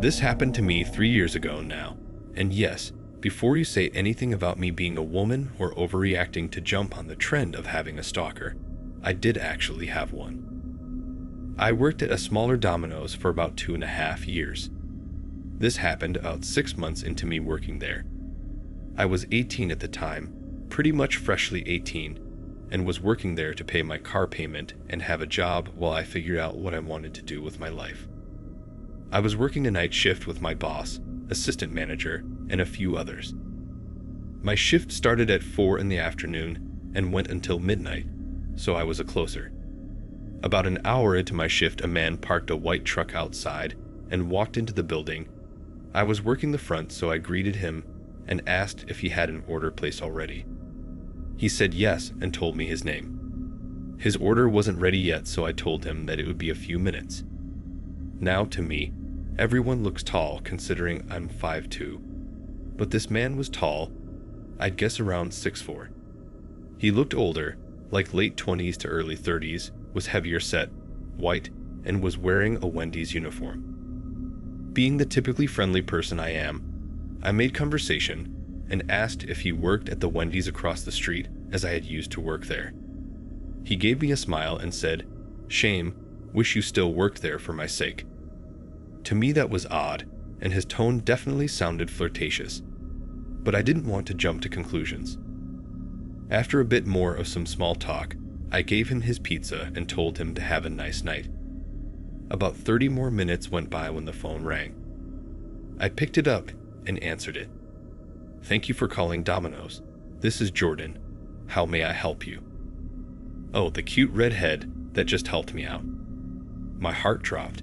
This happened to me 3 years ago now, and yes, before you say anything about me being a woman or overreacting to jump on the trend of having a stalker, I did actually have one. I worked at a smaller Domino's for about 2.5 years. This happened about 6 months into me working there. I was 18 at the time, pretty much freshly 18, and was working there to pay my car payment and have a job while I figured out what I wanted to do with my life. I was working a night shift with my boss, assistant manager, and a few others. My shift started at 4 in the afternoon and went until midnight, so I was a closer. About an hour into my shift, a man parked a white truck outside and walked into the building. I was working the front, so I greeted him and asked if he had an order placed already. He said yes and told me his name. His order wasn't ready yet, so I told him that it would be a few minutes. Now, to me, everyone looks tall considering I'm 5'2", but this man was tall, I'd guess around 6'4". He looked older, like late 20s to early 30s, was heavier set, white, and was wearing a Wendy's uniform. Being the typically friendly person I am, I made conversation and asked if he worked at the Wendy's across the street, as I had used to work there. He gave me a smile and said, "Shame, wish you still worked there for my sake." To me that was odd, and his tone definitely sounded flirtatious, but I didn't want to jump to conclusions. After a bit more of some small talk, I gave him his pizza and told him to have a nice night. About 30 more minutes went by when the phone rang. I picked it up and answered it. "Thank you for calling Domino's. This is Jordan. How may I help you?" Oh, the cute redhead that just helped me out. My heart dropped.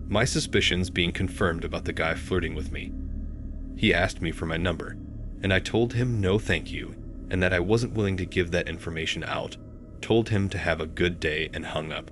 My suspicions being confirmed about the guy flirting with me. He asked me for my number, and I told him no thank you, and that I wasn't willing to give that information out, told him to have a good day, and hung up.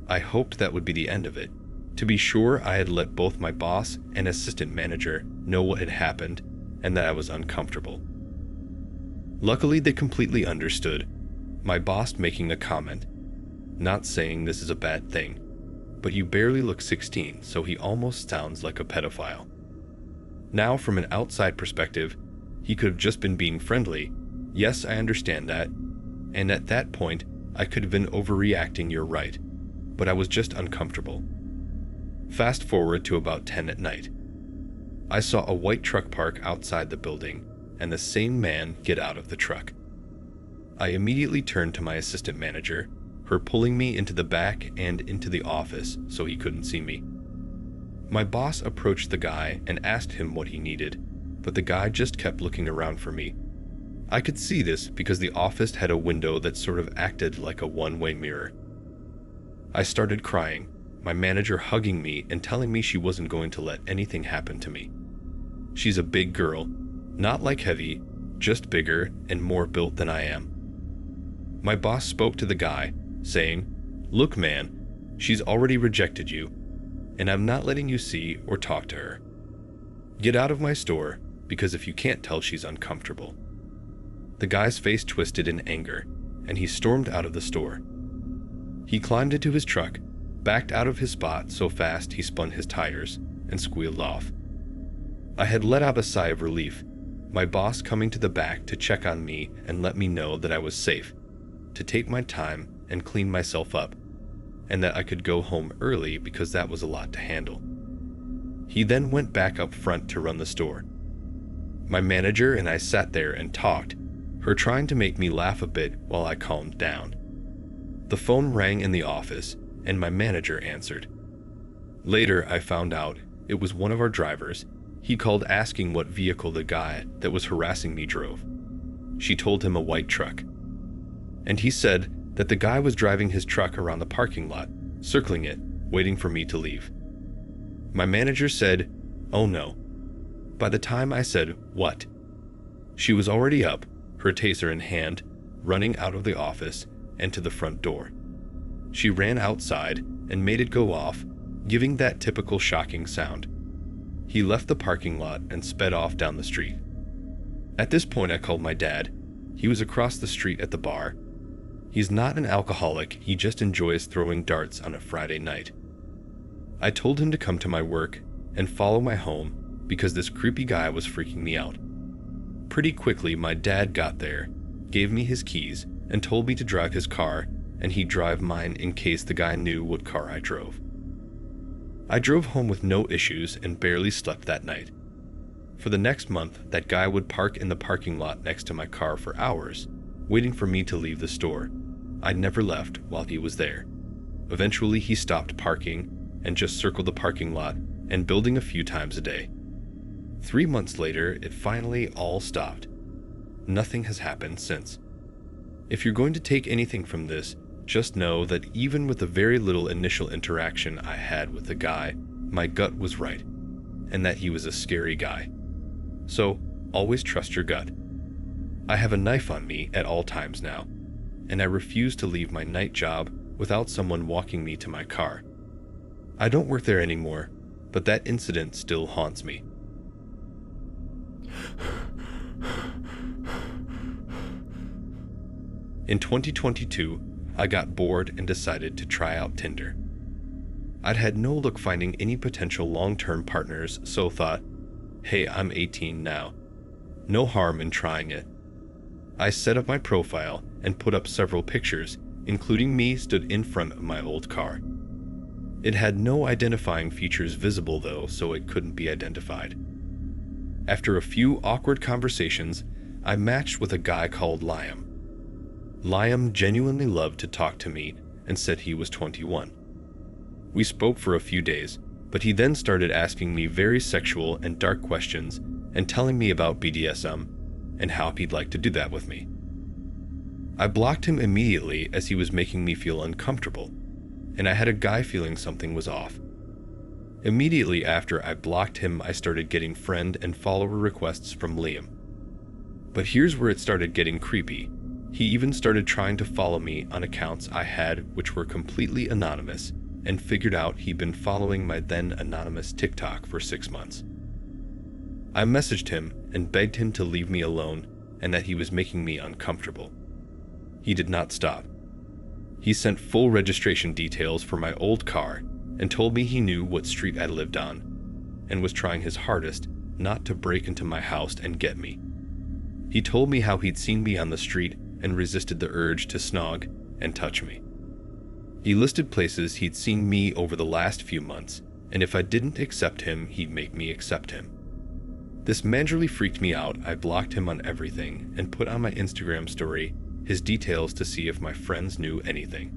I hoped that would be the end of it. To be sure, I had let both my boss and assistant manager know what had happened and that I was uncomfortable. Luckily, they completely understood, my boss making a comment, not saying this is a bad thing, but you barely look 16, so he almost sounds like a pedophile. Now, from an outside perspective, he could have just been being friendly. Yes, I understand that, and at that point, I could have been overreacting, you're right, but I was just uncomfortable. Fast forward to about 10 at night. I saw a white truck park outside the building, and the same man get out of the truck. I immediately turned to my assistant manager, her pulling me into the back and into the office so he couldn't see me. My boss approached the guy and asked him what he needed, but the guy just kept looking around for me. I could see this because the office had a window that sort of acted like a one-way mirror. I started crying, my manager hugging me and telling me she wasn't going to let anything happen to me. She's a big girl, not like heavy, just bigger and more built than I am. My boss spoke to the guy, saying, "Look, man, she's already rejected you, and I'm not letting you see or talk to her. Get out of my store, because if you can't tell, she's uncomfortable." The guy's face twisted in anger, and he stormed out of the store. He climbed into his truck, backed out of his spot so fast he spun his tires, and squealed off. I had let out a sigh of relief, my boss coming to the back to check on me and let me know that I was safe, to take my time and clean myself up, and that I could go home early because that was a lot to handle. He then went back up front to run the store. My manager and I sat there and talked, her trying to make me laugh a bit while I calmed down. The phone rang in the office, and my manager answered. Later, I found out it was one of our drivers. He called asking what vehicle the guy that was harassing me drove. She told him a white truck. And he said that the guy was driving his truck around the parking lot, circling it, waiting for me to leave. My manager said, "Oh no." By the time I said, "What?" she was already up, her taser in hand, running out of the office and to the front door. She ran outside and made it go off, giving that typical shocking sound. He left the parking lot and sped off down the street. At this point, I called my dad. He was across the street at the bar. He's not an alcoholic, he just enjoys throwing darts on a Friday night. I told him to come to my work and follow my home because this creepy guy was freaking me out. Pretty quickly, my dad got there, gave me his keys, and told me to drive his car, and he'd drive mine in case the guy knew what car I drove. I drove home with no issues and barely slept that night. For the next month, that guy would park in the parking lot next to my car for hours, waiting for me to leave the store. I never left while he was there. Eventually, he stopped parking and just circled the parking lot and building a few times a day. 3 months later, it finally all stopped. Nothing has happened since. If you're going to take anything from this, just know that even with the very little initial interaction I had with the guy, my gut was right, and that he was a scary guy. So, always trust your gut. I have a knife on me at all times now, and I refuse to leave my night job without someone walking me to my car. I don't work there anymore, but that incident still haunts me. In 2022, I got bored and decided to try out Tinder. I'd had no luck finding any potential long-term partners, so thought, hey, I'm 18 now. No harm in trying it. I set up my profile and put up several pictures, including me stood in front of my old car. It had no identifying features visible though, so it couldn't be identified. After a few awkward conversations, I matched with a guy called Liam. Liam genuinely loved to talk to me and said he was 21. We spoke for a few days, but he then started asking me very sexual and dark questions and telling me about BDSM and how he'd like to do that with me. I blocked him immediately as he was making me feel uncomfortable, and I had a guy feeling something was off. Immediately after I blocked him, I started getting friend and follower requests from Liam. But here's where it started getting creepy. He even started trying to follow me on accounts I had which were completely anonymous, and figured out he'd been following my then anonymous TikTok for 6 months. I messaged him and begged him to leave me alone and that he was making me uncomfortable. He did not stop. He sent full registration details for my old car and told me he knew what street I lived on and was trying his hardest not to break into my house and get me. He told me how he'd seen me on the street and resisted the urge to snog and touch me. He listed places he'd seen me over the last few months, and if I didn't accept him, he'd make me accept him. This majorly freaked me out. I blocked him on everything and put on my Instagram story his details to see if my friends knew anything.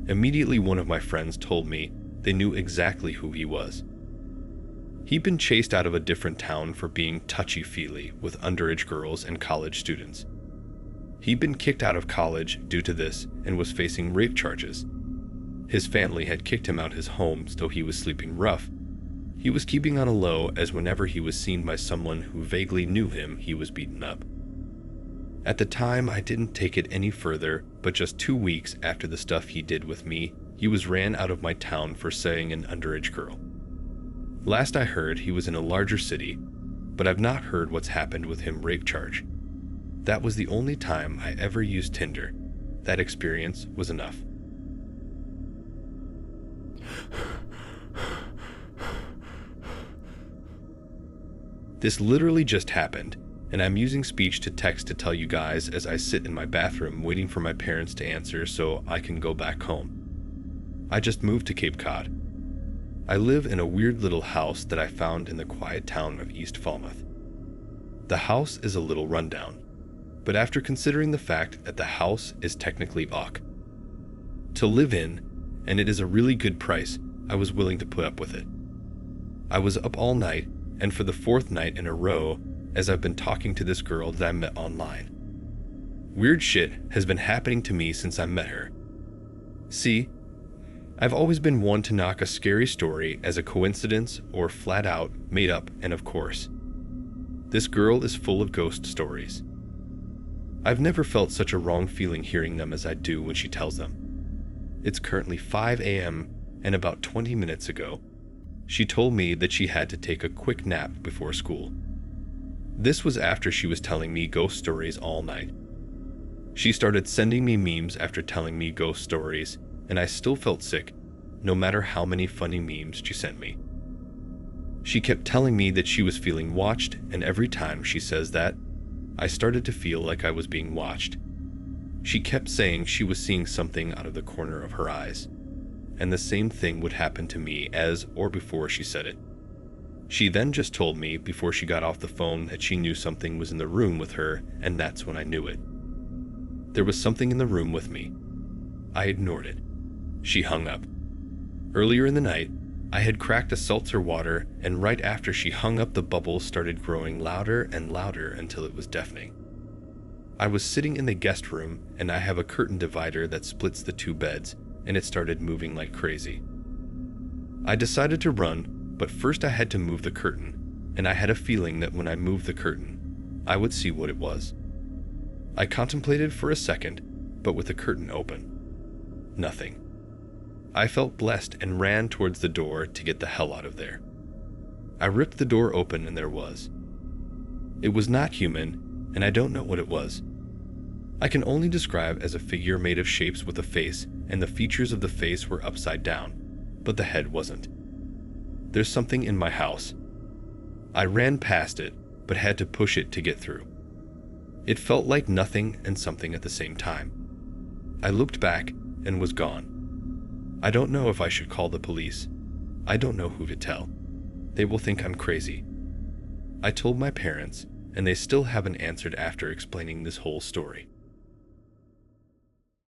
Immediately, one of my friends told me they knew exactly who he was. He'd been chased out of a different town for being touchy-feely with underage girls and college students. He'd been kicked out of college due to this and was facing rape charges. His family had kicked him out his home, so he was sleeping rough. He was keeping on a low, as whenever he was seen by someone who vaguely knew him, he was beaten up. At the time, I didn't take it any further, but just 2 weeks after the stuff he did with me, he was ran out of my town for saying an underage girl. Last I heard, he was in a larger city, but I've not heard what's happened with him rape charge. That was the only time I ever used Tinder. That experience was enough. This literally just happened, and I'm using speech to text to tell you guys as I sit in my bathroom waiting for my parents to answer so I can go back home. I just moved to Cape Cod. I live in a weird little house that I found in the quiet town of East Falmouth. The house is a little rundown, but after considering the fact that the house is technically OC to live in, and it is a really good price, I was willing to put up with it. I was up all night, and for the 4th night in a row, as I've been talking to this girl that I met online. Weird shit has been happening to me since I met her. See, I've always been one to knock a scary story as a coincidence or flat out made up, and of course, this girl is full of ghost stories. I've never felt such a wrong feeling hearing them as I do when she tells them. It's currently 5 a.m. and about 20 minutes ago, she told me that she had to take a quick nap before school. This was after she was telling me ghost stories all night. She started sending me memes after telling me ghost stories, and I still felt sick, no matter how many funny memes she sent me. She kept telling me that she was feeling watched, and every time she says that, I started to feel like I was being watched. She kept saying she was seeing something out of the corner of her eyes, and the same thing would happen to me as or before she said it. She then just told me before she got off the phone that she knew something was in the room with her, and that's when I knew it. There was something in the room with me. I ignored it. She hung up. Earlier in the night, I had cracked a seltzer water, and right after she hung up, the bubbles started growing louder and louder until it was deafening. I was sitting in the guest room, and I have a curtain divider that splits the two beds, and it started moving like crazy. I decided to run, but first I had to move the curtain, and I had a feeling that when I moved the curtain, I would see what it was. I contemplated for a second, but with the curtain open, nothing. I felt blessed and ran towards the door to get the hell out of there. I ripped the door open and there was. It was not human, and I don't know what it was. I can only describe as a figure made of shapes with a face, and the features of the face were upside down, but the head wasn't. There's something in my house. I ran past it, but had to push it to get through. It felt like nothing and something at the same time. I looked back and was gone. I don't know if I should call the police. I don't know who to tell. They will think I'm crazy. I told my parents, and they still haven't answered after explaining this whole story.